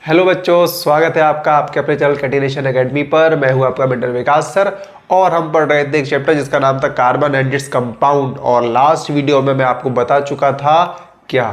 Hello बच्चों, स्वागत है आपका आपके अपने चैनल कैटिनेशन एकेडमी पर। मैं हूं आपका मेंटर विकास सर और हम पढ़ रहे थे एक चैप्टर जिसका नाम था कार्बन एंड इट्स कंपाउंड। और लास्ट वीडियो में मैं आपको बता चुका था क्या,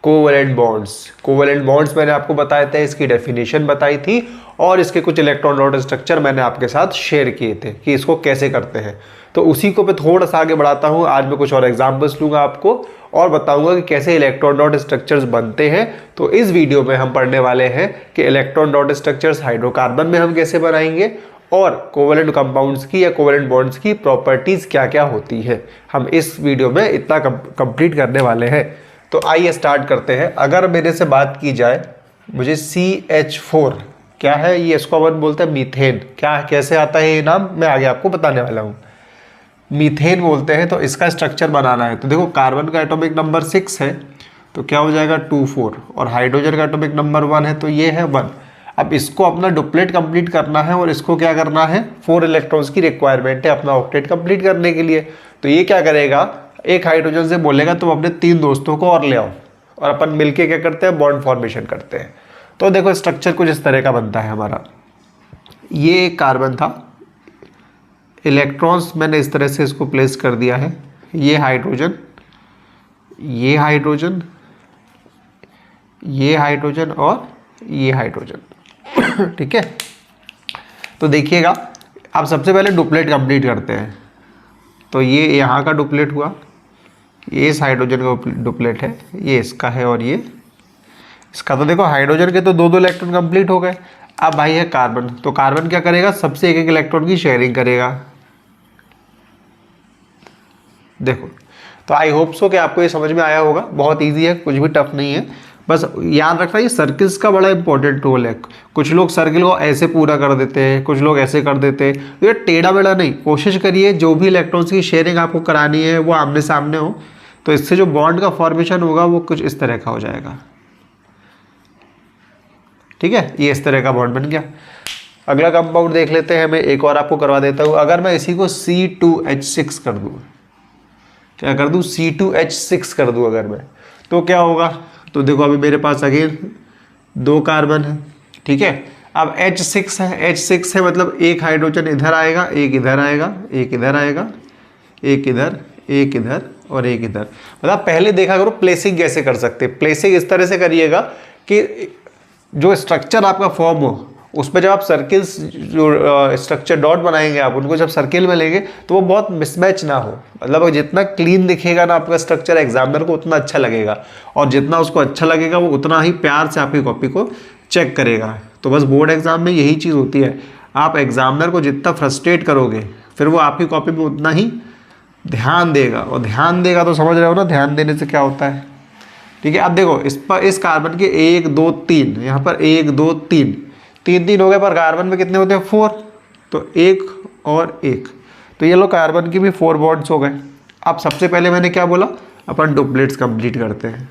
कोवैलेंट बॉन्ड्स। कोवैलेंट बॉन्ड्स मैंने आपको बताए थे, इसकी डेफिनेशन बताई थी और इसके कुछ इलेक्ट्रॉन डॉट स्ट्रक्चर मैंने आपके साथ शेयर किए थे कि इसको कैसे करते हैं। तो उसी को मैं थोड़ा सा आगे बढ़ाता हूँ। आज मैं कुछ और एग्जाम्पल्स लूँगा आपको और बताऊंगा कि कैसे इलेक्ट्रॉन डॉट स्ट्रक्चर्स बनते हैं। तो इस वीडियो में हम पढ़ने वाले हैं कि इलेक्ट्रॉन डॉट स्ट्रक्चर्स हाइड्रोकार्बन में हम कैसे बनाएंगे और कोवैलेंट कंपाउंड्स की या कोवैलेंट बॉन्ड्स की प्रॉपर्टीज क्या क्या होती है। हम इस वीडियो में इतना कंप्लीट करने वाले हैं। तो आइए स्टार्ट करते हैं। अगर मेरे से बात की जाए, मुझे CH4 क्या है, ये इसको अपन बोलते हैं मीथेन। क्या कैसे आता है ये नाम मैं आगे आपको बताने वाला हूँ। मीथेन बोलते हैं। तो इसका स्ट्रक्चर बनाना है तो देखो, कार्बन का एटॉमिक नंबर 6 है तो क्या हो जाएगा 2,4 और हाइड्रोजन का एटॉमिक नंबर 1 है तो ये है 1। अब इसको अपना डुप्लेट कंप्लीट करना है और इसको क्या करना है, 4 इलेक्ट्रॉन्स की रिक्वायरमेंट है अपना ऑक्टेट कंप्लीट करने के लिए। तो ये क्या करेगा, एक हाइड्रोजन से बोलेगा तुम अपने 3 दोस्तों को और ले आओ और अपन मिलके क्या करते हैं, बॉन्ड फॉर्मेशन करते हैं। तो देखो स्ट्रक्चर कुछ इस तरह का बनता है हमारा। ये एक कार्बन था, इलेक्ट्रॉन्स मैंने इस तरह से इसको प्लेस कर दिया है। ये हाइड्रोजन, ये हाइड्रोजन, ये हाइड्रोजन और ये हाइड्रोजन ठीक है। तो देखिएगा, आप सबसे पहले डुप्लेट कंप्लीट करते हैं। तो ये यहाँ का डुप्लेट हुआ, ये इस हाइड्रोजन का डुप्लेट है, ये इसका है और ये इसका। तो देखो हाइड्रोजन के तो 2-2 इलेक्ट्रॉन कंप्लीट हो गए। अब भाई है कार्बन, तो कार्बन क्या करेगा, सबसे एक इलेक्ट्रॉन की शेयरिंग करेगा। देखो, तो आई होप सो कि आपको ये समझ में आया होगा। बहुत इजी है, कुछ भी टफ नहीं है। बस याद रखना ये सर्किल्स का बड़ा इंपॉर्टेंट रोल है। कुछ लोग सर्किल को ऐसे पूरा कर देते हैं, कुछ लोग ऐसे कर देते हैं। ये टेढ़ा बेढ़ा नहीं, कोशिश करिए जो भी इलेक्ट्रॉन्स की शेयरिंग आपको करानी है वो आमने सामने हो। तो इससे जो बॉन्ड का फॉर्मेशन होगा वो कुछ इस तरह का हो जाएगा। ठीक है, ये इस तरह का बॉन्ड बन गया। अगला कंपाउंड देख लेते हैं, मैं एक और आपको करवा देता हूँ। अगर मैं इसी को C2H6 कर दूँ, क्या कर दूँ, C2H6 कर दूँ अगर मैं, तो क्या होगा। तो देखो अभी मेरे पास अगेन 2 कार्बन है, ठीक है। अब H6 है, H6 है मतलब एक हाइड्रोजन इधर आएगा, एक इधर आएगा, एक इधर आएगा, एक इधर, एक इधर और एक इधर। मतलब पहले देखा करो प्लेसिंग कैसे कर सकते हैं। प्लेसिंग इस तरह से करिएगा कि जो स्ट्रक्चर आपका फॉर्म हो उसमें जब आप सर्किल्स, जो स्ट्रक्चर डॉट बनाएंगे आप उनको जब सर्किल में लेंगे तो वो बहुत मिसमैच ना हो। मतलब जितना क्लीन दिखेगा ना आपका स्ट्रक्चर एग्जामिनर को उतना अच्छा लगेगा, और जितना उसको अच्छा लगेगा वो उतना ही प्यार से आपकी कॉपी को चेक करेगा। तो बस बोर्ड एग्जाम में यही चीज़ होती है, आप एग्जामिनर को जितना फ्रस्ट्रेट करोगे फिर वो आपकी कॉपी में उतना ही ध्यान देगा। और ध्यान देगा तो समझ रहे हो ना, ध्यान देने से क्या होता है। ठीक है, अब देखो इस पर, इस कार्बन के 1 2 3, यहाँ पर 1 2 3 3 हो गए, पर कार्बन में कितने होते हैं 4, तो 1 और 1। तो ये लो कार्बन की भी 4 बॉन्ड्स हो गए। अब सबसे पहले मैंने क्या बोला, अपन डुप्लेट्स कंप्लीट करते हैं।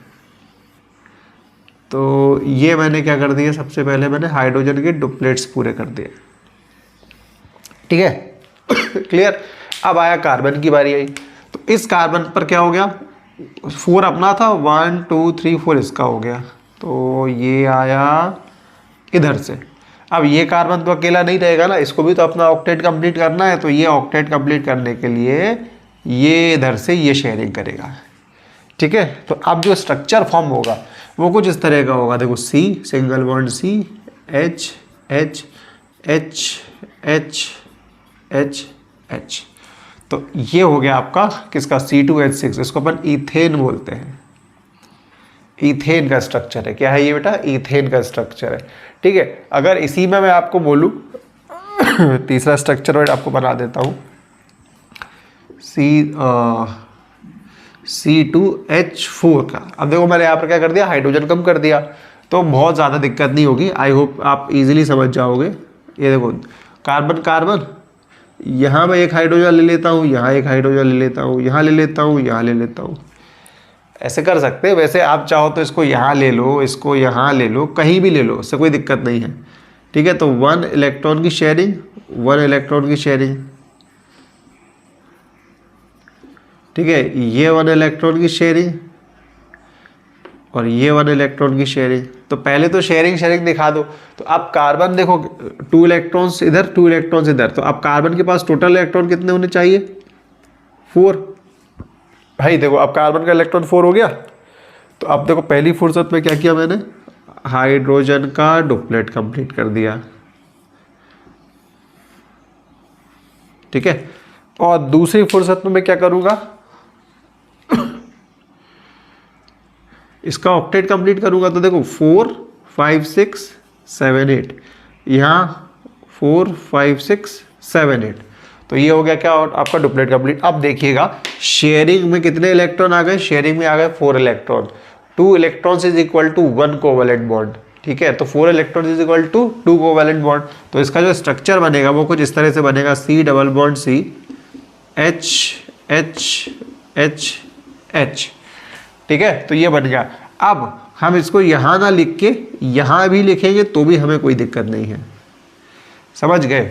तो ये मैंने क्या कर दिया, सबसे पहले मैंने हाइड्रोजन के डुप्लेट्स पूरे कर दिए। ठीक है क्लियर। अब आया कार्बन की बारी आई। तो इस कार्बन पर क्या हो गया, 4 अपना था, 1 2 3 4 इसका हो गया। तो ये आया इधर से। अब ये कार्बन तो अकेला नहीं रहेगा ना, इसको भी तो अपना ऑक्टेट कंप्लीट करना है। तो ये ऑक्टेट कंप्लीट करने के लिए ये इधर से ये शेयरिंग करेगा। ठीक है, तो अब जो स्ट्रक्चर फॉर्म होगा वो कुछ इस तरह का होगा। देखो C, single bond C, H H H H H H। तो ये हो गया आपका किसका, C2H6। इसको अपन ईथेन बोलते हैं। ईथेन का स्ट्रक्चर है। क्या है ये बेटा, ईथेन का स्ट्रक्चर है। ठीक है, अगर इसी में मैं आपको बोलूँ तीसरा स्ट्रक्चर मैं आपको बना देता हूँ, C2H4 का। अब देखो मैंने यहाँ पर क्या कर दिया, हाइड्रोजन कम कर दिया, तो बहुत ज़्यादा दिक्कत नहीं होगी। आई होप आप इजीली समझ जाओगे। ये देखो कार्बन कार्बन, यहाँ मैं एक हाइड्रोजन ले लेता हूँ, यहाँ एक हाइड्रोजन ले लेता हूँ, यहाँ ले लेता हूँ, यहाँ ले लेता हूँ। ऐसे कर सकते हैं। वैसे आप चाहो तो इसको यहाँ ले लो, इसको यहाँ ले लो, कहीं भी ले लो, उससे कोई दिक्कत नहीं है। ठीक है, तो 1 इलेक्ट्रॉन की शेयरिंग, 1 इलेक्ट्रॉन की शेयरिंग। ठीक है, ये 1 इलेक्ट्रॉन की शेयरिंग और ये 1 इलेक्ट्रॉन की शेयरिंग। तो पहले तो शेयरिंग शेयरिंग दिखा दो। तो अब कार्बन देखो 2 इलेक्ट्रॉन्स इधर 2 इलेक्ट्रॉन्स इधर, तो अब कार्बन के पास टोटल इलेक्ट्रॉन कितने होने चाहिए 4। भाई देखो अब कार्बन का इलेक्ट्रॉन 4 हो गया। तो अब देखो पहली फुर्सत में क्या किया मैंने, हाइड्रोजन का डुप्लेट कंप्लीट कर दिया, ठीक है। और दूसरी फुर्सत में मैं क्या करूंगा, इसका ऑक्टेट कंप्लीट करूंगा। तो देखो 4 5 6 7 8, यहाँ 4 5 6 7 8, तो ये हो गया क्या आपका डुप्लेट कंप्लीट। अब देखिएगा शेयरिंग में कितने इलेक्ट्रॉन आ गए, शेयरिंग में आ गए 4 electron. 2 electrons is equal to 1 covalent bond, ठीक है। तो 4 electron is equal to 2 covalent bond. तो इसका जो स्ट्रक्चर बनेगा वो कुछ इस तरह से बनेगा, C double bond C H H H H, ठीक है। तो ये बन गया। अब हम इसको यहाँ ना लिख के यहाँ भी लिखेंगे तो भी हमें कोई दिक्कत नहीं है, समझ गए।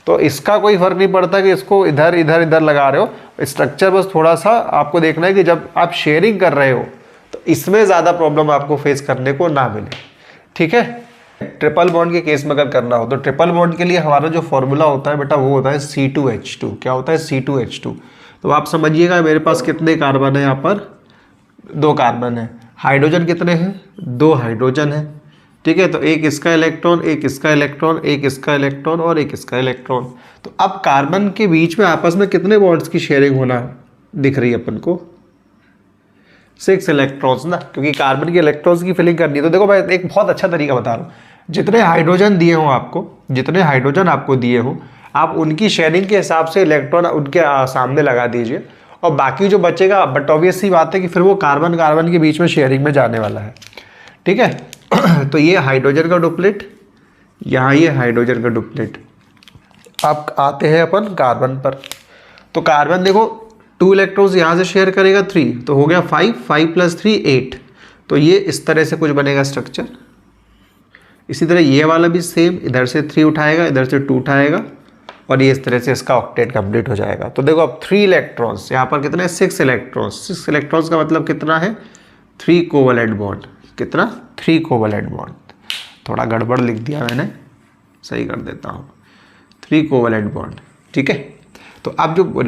तो इसका कोई फर्क नहीं पड़ता कि इसको इधर इधर इधर लगा रहे हो, स्ट्रक्चर बस थोड़ा सा आपको देखना है कि जब आप शेयरिंग कर रहे हो तो इसमें ज़्यादा प्रॉब्लम आपको फेस करने को ना मिले, ठीक है। ट्रिपल बॉन्ड के केस में अगर करना हो तो ट्रिपल बॉन्ड के लिए हमारा जो फॉर्मूला होता है बेटा वो होता है C2H2। क्या होता है C2H2। तो आप समझिएगा मेरे पास कितने कार्बन है, यहाँ पर 2 कार्बन है। हाइड्रोजन कितने हैं, 2 हाइड्रोजन है, ठीक है। तो एक इसका इलेक्ट्रॉन, एक इसका इलेक्ट्रॉन, एक इसका इलेक्ट्रॉन और एक इसका इलेक्ट्रॉन। तो अब कार्बन के बीच में आपस में कितने बॉन्ड्स की शेयरिंग होना दिख रही है अपन को, 6 इलेक्ट्रॉन्स ना, क्योंकि कार्बन के इलेक्ट्रॉन्स की फिलिंग करनी है। तो देखो मैं एक बहुत अच्छा तरीका बता रहा हूँ, जितने हाइड्रोजन दिए हों आपको, जितने हाइड्रोजन आपको दिए हों, आप उनकी शेयरिंग के हिसाब से इलेक्ट्रॉन उनके सामने लगा दीजिए, और बाकी जो बचेगा, बट ऑब्वियस सी बात है कि फिर वो कार्बन कार्बन के बीच में शेयरिंग में जाने वाला है, ठीक है। तो ये हाइड्रोजन का डुप्लेट, यहाँ ये हाइड्रोजन का डुप्लेट। अब आते हैं अपन कार्बन पर। तो कार्बन देखो 2 इलेक्ट्रॉन्स यहाँ से शेयर करेगा 3, तो हो गया 5, 5 + 3 8। तो ये इस तरह से कुछ बनेगा स्ट्रक्चर। इसी तरह ये वाला भी सेम, इधर से 3 उठाएगा, इधर से 2 उठाएगा, और ये इस तरह से इसका ऑक्टेट कंप्लीट हो जाएगा। तो देखो अब 3 इलेक्ट्रॉन्स, यहाँ पर कितने 6 इलेक्ट्रॉन्स। 6 इलेक्ट्रॉन्स का मतलब कितना है 3 कोवैलेंट बॉन्ड। कितना 3 कोवैलेंट बॉन्ड। थोड़ा गड़बड़ लिख दिया मैंने, सही कर देता हूँ, 3 कोवैलेंट बॉन्ड, ठीक है। तो अब जो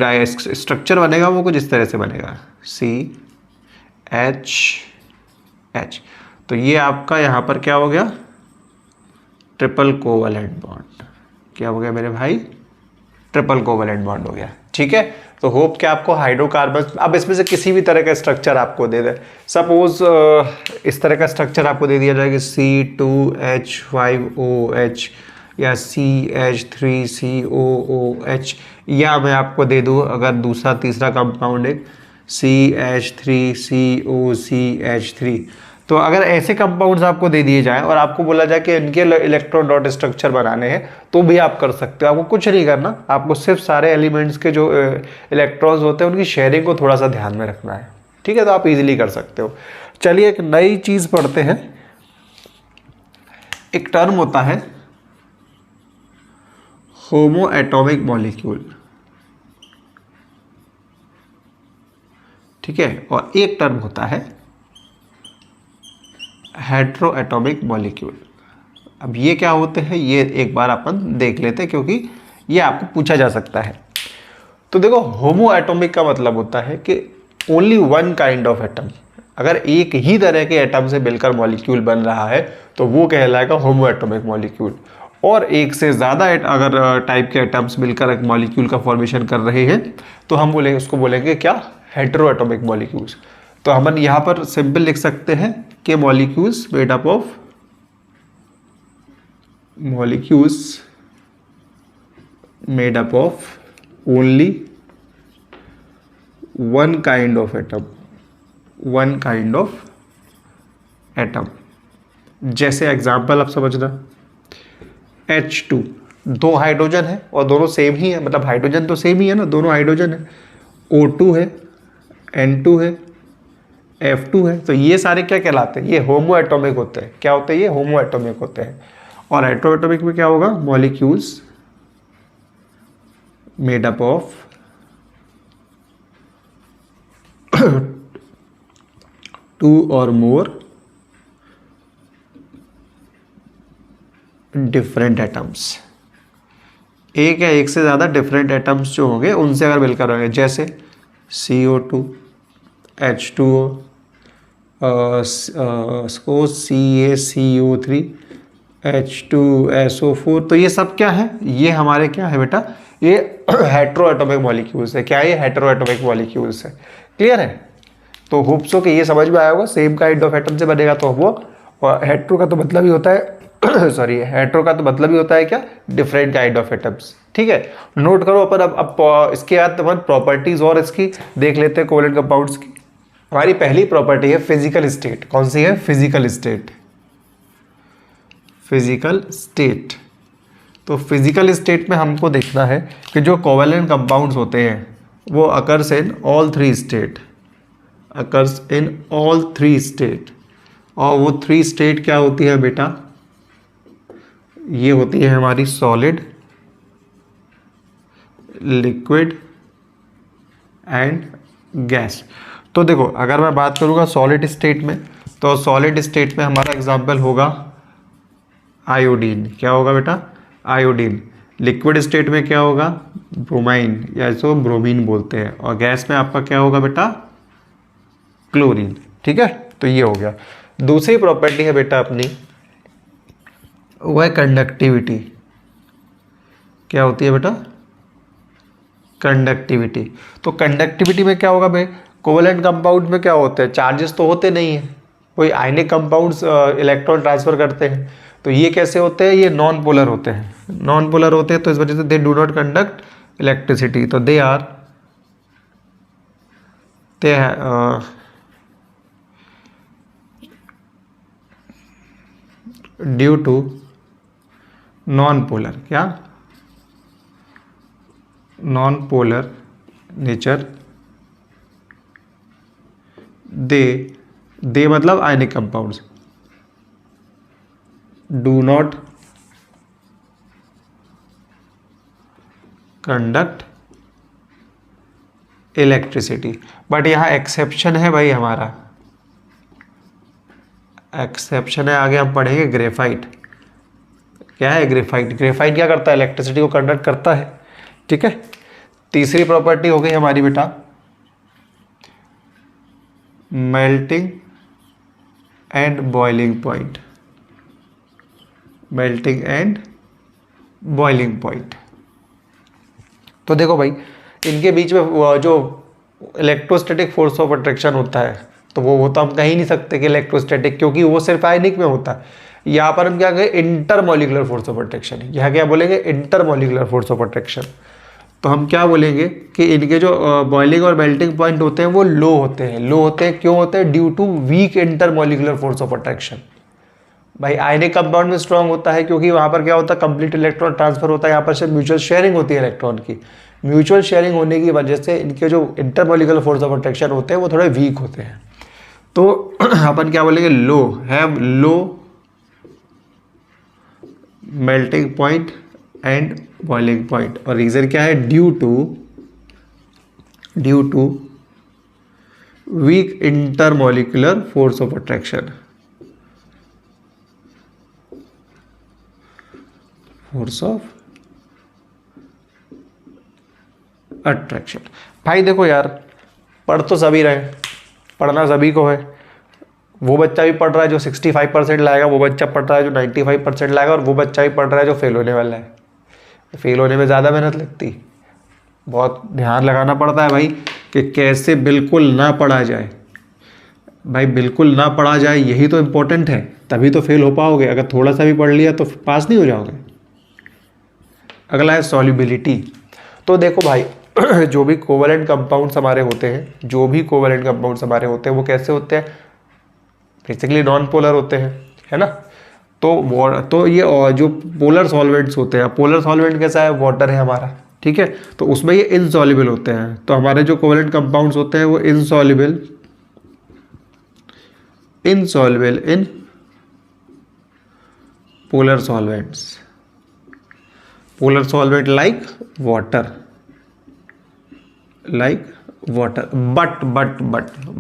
स्ट्रक्चर बनेगा वो कुछ इस तरह से बनेगा CH। तो ये आपका यहाँ पर क्या हो गया, ट्रिपल कोवैलेंट बॉन्ड। क्या हो गया मेरे भाई, ट्रिपल कोवैलेंट बॉन्ड हो गया, ठीक है। तो होप कि आपको हाइड्रोकार्बन, अब इसमें से किसी भी तरह का स्ट्रक्चर आपको दे दे, सपोज इस तरह का स्ट्रक्चर आपको दे दिया जाए कि C2H5OH या CH3COOH, या मैं आपको दे दूँ अगर दूसरा तीसरा कंपाउंड एक CH3COCH3। तो अगर ऐसे कंपाउंड्स आपको दे दिए जाएं और आपको बोला जाए कि इनके इलेक्ट्रॉन डॉट स्ट्रक्चर बनाने हैं, तो भी आप कर सकते हो। आपको कुछ नहीं करना, आपको सिर्फ सारे एलिमेंट्स के जो इलेक्ट्रॉन्स होते हैं उनकी शेयरिंग को थोड़ा सा ध्यान में रखना है, ठीक है। तो आप इजीली कर सकते हो। चलिए एक नई चीज़ पढ़ते हैं। एक टर्म होता है होमो एटॉमिक मॉलिक्यूल, ठीक है, और एक टर्म होता है हेट्रो एटॉमिक मॉलिक्यूल। अब ये क्या होते हैं ये एक बार अपन देख लेते हैं, क्योंकि ये आपको पूछा जा सकता है। तो देखो होमो एटॉमिक का मतलब होता है कि only one kind of atom, अगर एक ही तरह के एटम से मिलकर मॉलिक्यूल बन रहा है तो वो कहलाएगा होमो एटॉमिक मॉलिक्यूल। और एक से ज़्यादा अगर टाइप के एटम्स मिलकर एक मॉलिक्यूल का फॉर्मेशन कर रहे हैं तो हम बोलेंगे, उसको बोलेंगे क्या, हेट्रो एटॉमिक मॉलिक्यूल्स। तो हम यहाँ पर सिंपल लिख सकते हैं कि molecules made up of only one kind of atom. जैसे एग्जांपल आप समझना, H2, 2 हाइड्रोजन है और दोनों सेम ही है, मतलब हाइड्रोजन तो सेम ही है ना, दोनों हाइड्रोजन है। O2 है, N2 है, F2 है। तो ये सारे क्या कहलाते हैं, ये होमो एटॉमिक होते हैं। क्या होते हैं ये, होमो एटॉमिक होते हैं। और हेट्रो एटॉमिक में क्या होगा, molecules made up of 2 or more different atoms, एक या एक से ज़्यादा डिफरेंट एटम्स जो होंगे उनसे अगर मिलकर होंगे, जैसे CO2, H2O, CaCO3, H2SO4, तो ये सब क्या है, ये हमारे क्या है बेटा, ये हेट्रो एटॉमिक मॉलिक्यूल्स है। क्या है ये, हेट्रो एटॉमिक मॉलिक्यूल्स है। क्लियर है? तो होप सो कि ये समझ में आया होगा। सेम काइंड ऑफ एटम से बनेगा तो वो, और हेट्रो का तो मतलब ही होता है सॉरी, हेट्रो का तो मतलब ही होता है क्या, डिफरेंट काइंड ऑफ एटम्स। ठीक है, नोट करो। अपन अब इसके बाद अपन प्रॉपर्टीज और इसकी देख लेते हैं कोवैलेंट कंपाउंड्स की। हमारी पहली प्रॉपर्टी है फिजिकल स्टेट। कौन सी है, फिजिकल स्टेट। फिजिकल स्टेट, तो फिजिकल स्टेट में हमको देखना है कि जो कोवैलेंट कंपाउंड्स होते हैं वो occurs in all three state, occurs in all three state. और वो थ्री स्टेट क्या होती है बेटा, ये होती है हमारी सॉलिड, लिक्विड एंड गैस। तो देखो, अगर मैं बात करूँगा सॉलिड स्टेट में, तो सॉलिड स्टेट में हमारा एग्जांपल होगा आयोडीन। क्या होगा बेटा, आयोडीन। लिक्विड स्टेट में क्या होगा, ब्रोमाइन, या इसको ब्रोमीन बोलते हैं। और गैस में आपका क्या होगा बेटा, क्लोरीन। ठीक है, तो ये हो गया। दूसरी प्रॉपर्टी है बेटा अपनी, वो है कंडक्टिविटी। क्या होती है बेटा, कंडक्टिविटी। तो कंडक्टिविटी में क्या होगा भाई, कोवैलेंट कंपाउंड में क्या होते हैं, चार्जेस तो होते नहीं है, कोई आयनिक कंपाउंड्स इलेक्ट्रॉन ट्रांसफर करते हैं। तो ये कैसे होते हैं, ये नॉन पोलर होते हैं, नॉन पोलर होते हैं, तो इस वजह से they do not conduct electricity. तो they are due to non polar, क्या, नॉन पोलर नेचर, दे मतलब ionic compounds, do not conduct electricity. But यहाँ एक्सेप्शन है भाई, हमारा एक्सेप्शन है, आगे हम पढ़ेंगे ग्रेफाइट। क्या है ग्रेफाइट, ग्रेफाइट क्या करता है, इलेक्ट्रिसिटी को कंडक्ट करता है। ठीक है, तीसरी प्रॉपर्टी हो गई हमारी बेटा melting and boiling point, melting and boiling point. तो देखो भाई, इनके बीच में जो इलेक्ट्रोस्टैटिक फोर्स ऑफ अट्रैक्शन होता है, तो वो तो हम कह ही नहीं सकते कि इलेक्ट्रोस्टैटिक, क्योंकि वो सिर्फ आयनिक में होता है। यहाँ पर हम क्या कहें, इंटरमॉलिक्यूलर फोर्स ऑफ अट्रैक्शन। यहाँ क्या बोलेंगे, इंटरमॉलिक्यूलर फोर्स ऑफ अट्रैक्शन। तो हम क्या बोलेंगे कि इनके जो बॉइलिंग और मेल्टिंग पॉइंट होते हैं वो लो होते हैं। लो होते हैं क्यों होते हैं, due to weak intermolecular force of attraction. भाई आयनिक कंपाउंड में स्ट्रांग होता है क्योंकि वहाँ पर क्या होता है, कंप्लीट इलेक्ट्रॉन ट्रांसफर होता है, यहाँ पर सिर्फ म्यूचुअल शेयरिंग होती है इलेक्ट्रॉन की। म्यूचुअल शेयरिंग होने की वजह से इनके जो इंटरमॉलिक्यूलर फोर्स ऑफ अट्रैक्शन होते हैं वो थोड़े वीक होते हैं। तो अपन क्या बोलेंगे, low, have low melting point and boiling point. और रीजन क्या है, due to weak intermolecular force of attraction, force of attraction. भाई देखो यार, पढ़ तो सभी रहे, पढ़ना सभी को है। वो बच्चा भी पढ़ रहा है जो 65% लाएगा, वो बच्चा पढ़ रहा है जो 95% लाएगा, और वो बच्चा भी पढ़ रहा है जो फेल होने वाला है। फेल होने में ज़्यादा मेहनत लगती, बहुत ध्यान लगाना पड़ता है भाई कि कैसे बिल्कुल ना पढ़ा जाए। भाई बिल्कुल ना पढ़ा जाए, यही तो इम्पोर्टेंट है, तभी तो फेल हो पाओगे। अगर थोड़ा सा भी पढ़ लिया तो पास नहीं हो जाओगे। अगला है सॉल्युबिलिटी। तो देखो भाई जो भी कोवैलेंट कंपाउंड्स हमारे होते हैं, जो भी कोवैलेंट कंपाउंड्स हमारे होते हैं वो कैसे होते हैं, बेसिकली नॉन पोलर होते हैं, है ना। तो ये जो पोलर सॉल्वेंट्स होते हैं, पोलर सॉल्वेंट कैसा है, वाटर है हमारा, ठीक है। तो उसमें ये इनसॉल्युबल होते हैं। तो हमारे जो कोवैलेंट कंपाउंड्स होते हैं वो insoluble in polar solvents, polar solvent like water,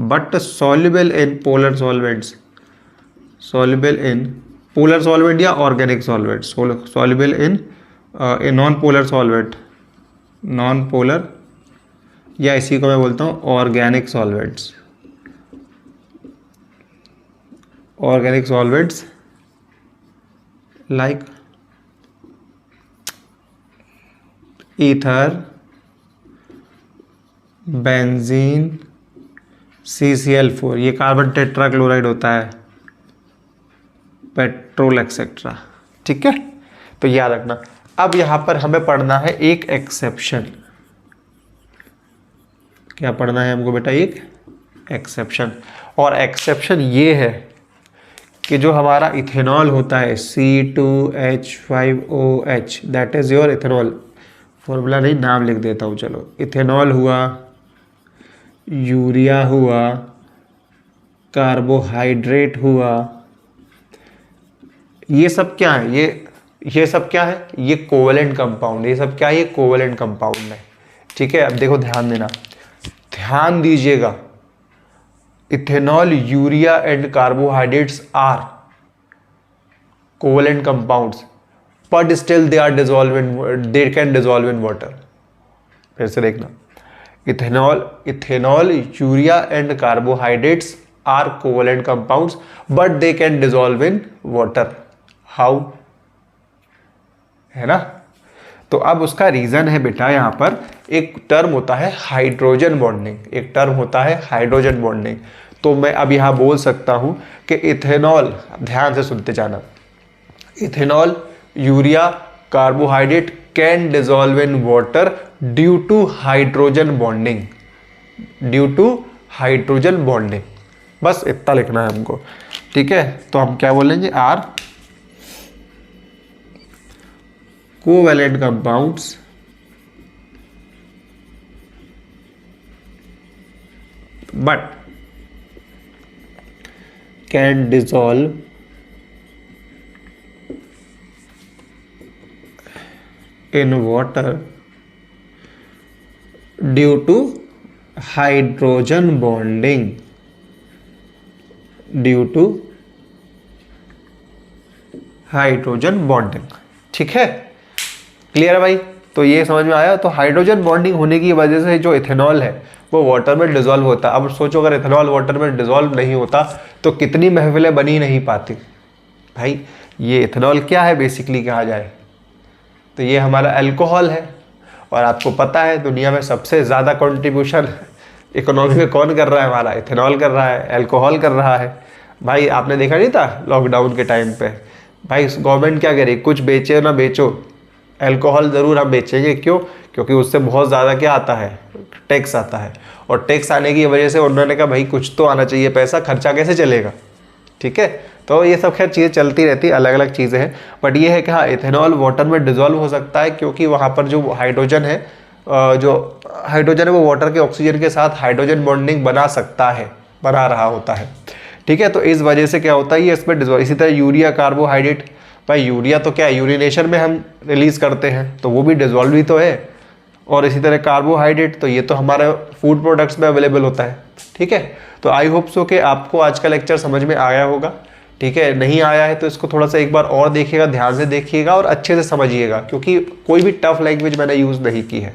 but soluble in polar solvents, soluble in polar solvent या organic solvent, soluble in non polar solvent, non polar, या इसी को मैं बोलता हूँ organic solvents, organic solvents like ether, benzene, CCl4, ये carbon tetrachloride होता है, पेट्रोल एक्सेट्रा। ठीक है, तो याद रखना। अब यहां पर हमें पढ़ना है एक एक्सेप्शन। क्या पढ़ना है हमको बेटा? एक एक्सेप्शन। और एक्सेप्शन ये है कि जो हमारा इथेनॉल होता है C2H5OH, that is your ethanol, formula नहीं नाम लिख देता हूँ, चलो। इथेनॉल हुआ, यूरिया हुआ, कार्बोहाइड्रेट हुआ, ये सब क्या है? ये सब क्या है? ये कोवेलेंट कंपाउंड। ये सब क्या है? ये कोवेलेंट कंपाउंड है। ठीक है, अब देखो ध्यान देना, ध्यान दीजिएगा। Ethanol, urea and carbohydrates are covalent compounds, but still they are dissolve in, they can dissolve in water. फिर से देखना, ethanol, urea and carbohydrates are covalent compounds, but they can dissolve in water. How? है ना? तो अब उसका reason है बेटा, यहां पर एक टर्म होता है हाइड्रोजन बॉन्डिंग, एक टर्म होता है हाइड्रोजन बॉन्डिंग। तो मैं अब यहां बोल सकता हूं कि इथेनॉल, ड्यान से सुनते जाना, ethanol, urea, carbohydrate can dissolve in water due to hydrogen bonding, due to hydrogen bonding. बस इतना लिखना है हमको। ठीक है, तो हम क्या बोलेंगे? Are covalent compounds but can dissolve in water due to hydrogen bonding, due to hydrogen bonding. ठीक है, क्लियर है भाई? तो ये समझ में आया। तो हाइड्रोजन बॉन्डिंग होने की वजह से जो इथेनॉल है वो वाटर में डिसॉल्व होता है। अब सोचो, अगर इथेनॉल वाटर में डिसॉल्व नहीं होता तो कितनी महफिलें बनी नहीं पाती भाई। ये इथेनॉल क्या है बेसिकली कहा जाए तो ये हमारा अल्कोहल है। और आपको पता है दुनिया में सबसे ज़्यादा कंट्रीब्यूशन इकोनॉमी में कौन कर रहा है? हमारा इथेनॉल कर रहा है, अल्कोहल कर रहा है। भाई आपने देखा नहीं था लॉकडाउन के टाइम पे, भाई गवर्नमेंट क्या करे, कुछ बेचे ना बेचो, अल्कोहल ज़रूर हम बेचेंगे। क्यों? क्योंकि उससे बहुत ज़्यादा क्या आता है? टैक्स आता है। और टैक्स आने की वजह से उन्होंने कहा भाई कुछ तो आना चाहिए पैसा, खर्चा कैसे चलेगा? ठीक है, तो ये सब खैर चीज़ें चलती रहती है, अलग अलग चीज़ें हैं। बट ये है कि हाँ, इथेनॉल वाटर में डिसॉल्व हो सकता है क्योंकि वहाँ पर जो हाइड्रोजन है, वो वाटर के ऑक्सीजन के साथ हाइड्रोजन बॉन्डिंग बना सकता है, बना रहा होता है। ठीक है, तो इस वजह से क्या होता है, ये इसमें डिसॉल्व। इसी तरह यूरिया, कार्बोहाइड्रेट, भाई यूरिया तो क्या है, यूरिनेशन में हम रिलीज करते हैं तो वो भी डिसॉल्व ही तो है। और इसी तरह कार्बोहाइड्रेट, तो ये तो हमारे फूड प्रोडक्ट्स में अवेलेबल होता है। ठीक है, तो आई होप सो कि आपको आज का लेक्चर समझ में आया होगा। ठीक है, नहीं आया है तो इसको थोड़ा सा एक बार और देखिएगा, ध्यान से देखिएगा और अच्छे से समझिएगा, क्योंकि कोई भी टफ लैंग्वेज मैंने यूज़ नहीं की है।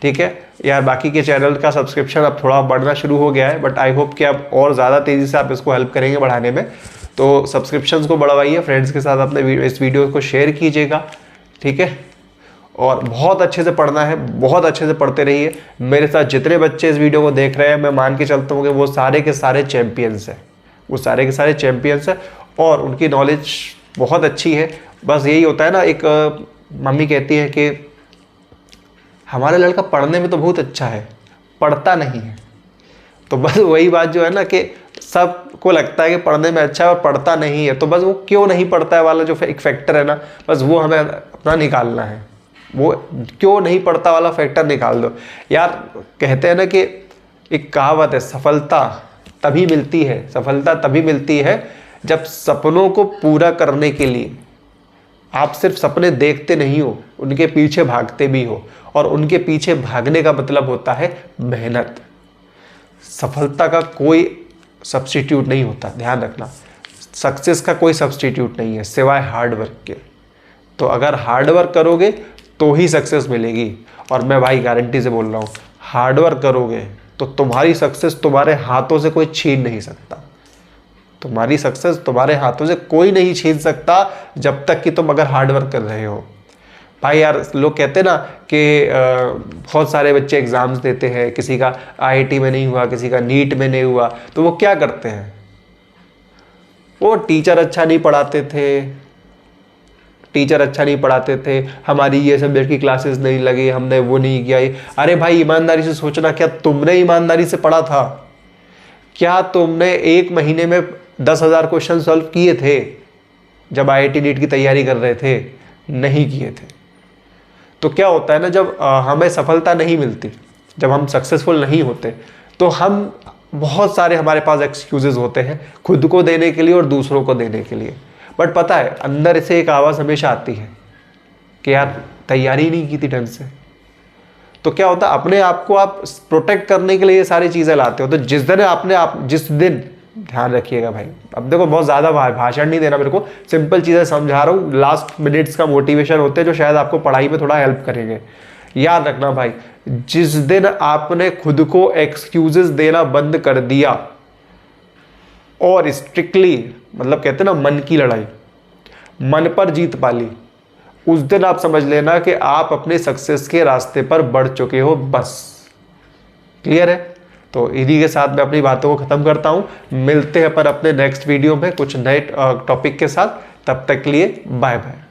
ठीक है यार, बाकी के चैनल का सब्सक्रिप्शन अब थोड़ा बढ़ना शुरू हो गया है, बट आई होप कि आप और ज़्यादा तेज़ी से आप इसको हेल्प करेंगे बढ़ाने में। तो सब्सक्रिप्शंस को बढ़वाइए, फ्रेंड्स के साथ अपने इस वीडियो को शेयर कीजिएगा। ठीक है, और बहुत अच्छे से पढ़ना है, बहुत अच्छे से पढ़ते रहिए। मेरे साथ जितने बच्चे इस वीडियो को देख रहे हैं, मैं मान के चलता हूँ कि वो सारे के सारे चैम्पियंस हैं, वो सारे के सारे चैम्पियंस हैं और उनकी नॉलेज बहुत अच्छी है। बस यही होता है ना, एक मम्मी कहती है कि हमारा लड़का पढ़ने में तो बहुत अच्छा है, पढ़ता नहीं है। तो बस वही बात जो है ना कि सबको लगता है कि पढ़ने में अच्छा है और पढ़ता नहीं है, तो बस वो क्यों नहीं पढ़ता है वाला जो एक फैक्टर है ना, बस वो हमें अपना निकालना है। वो क्यों नहीं पढ़ता वाला फैक्टर निकाल दो यार। कहते हैं ना कि एक कहावत है, सफलता तभी मिलती है, सफलता तभी मिलती है जब सपनों को पूरा करने के लिए आप सिर्फ सपने देखते नहीं हो, उनके पीछे भागते भी हो। और उनके पीछे भागने का मतलब होता है मेहनत। सफलता का कोई सब्स्टिट्यूट नहीं होता, ध्यान रखना। सक्सेस का कोई सब्स्टिट्यूट नहीं है सिवाय हार्ड वर्क के। तो अगर हार्ड वर्क करोगे तो ही सक्सेस मिलेगी। और मैं भाई गारंटी से बोल रहा हूँ, हार्ड वर्क करोगे तो तुम्हारी सक्सेस तुम्हारे हाथों से कोई छीन नहीं सकता। तुम्हारी सक्सेस तुम्हारे हाथों से कोई नहीं छीन सकता जब तक कि तुम अगर हार्ड वर्क कर रहे हो। भाई यार, लोग कहते हैं ना कि बहुत सारे बच्चे एग्ज़ाम्स देते हैं, किसी का आईआईटी में नहीं हुआ, किसी का नीट में नहीं हुआ, तो वो क्या करते हैं, वो टीचर अच्छा नहीं पढ़ाते थे, हमारी ये सब्जेक्ट की क्लासेस नहीं लगी, हमने वो नहीं किया। अरे भाई ईमानदारी से सोचना, क्या तुमने ईमानदारी से पढ़ा था? क्या तुमने 1 महीने में 10,000 क्वेश्चन सॉल्व किए थे जब आईआईटी नीट की तैयारी कर रहे थे? नहीं किए थे। तो क्या होता है ना, जब हमें सफलता नहीं मिलती, जब हम सक्सेसफुल नहीं होते, तो हम बहुत सारे हमारे पास एक्सक्यूजेस होते हैं खुद को देने के लिए और दूसरों को देने के लिए। बट पता है, अंदर से एक आवाज़ हमेशा आती है कि यार तैयारी नहीं की थी ढंग से। तो क्या होता है, अपने आप को आप प्रोटेक्ट करने के लिए ये सारी चीज़ें लाते हो। तो जिस दिन ध्यान रखिएगा भाई, अब देखो बहुत ज़्यादा भाषण नहीं देना मेरे को, सिंपल चीज़ें समझा रहा हूँ, लास्ट मिनट्स का मोटिवेशन होते हैं जो शायद आपको पढ़ाई में थोड़ा हेल्प करेंगे। याद रखना भाई, जिस दिन आपने खुद को एक्सक्यूजेस देना बंद कर दिया और स्ट्रिक्टली, मतलब कहते हैं ना मन की लड़ाई, मन पर जीत पाली, उस दिन आप समझ लेना कि आप अपने सक्सेस के रास्ते पर बढ़ चुके हो। बस क्लियर है? तो इन्हीं के साथ मैं अपनी बातों को खत्म करता हूं। मिलते हैं पर अपने नेक्स्ट वीडियो में कुछ नए टॉपिक के साथ। तब तक के लिए बाय बाय।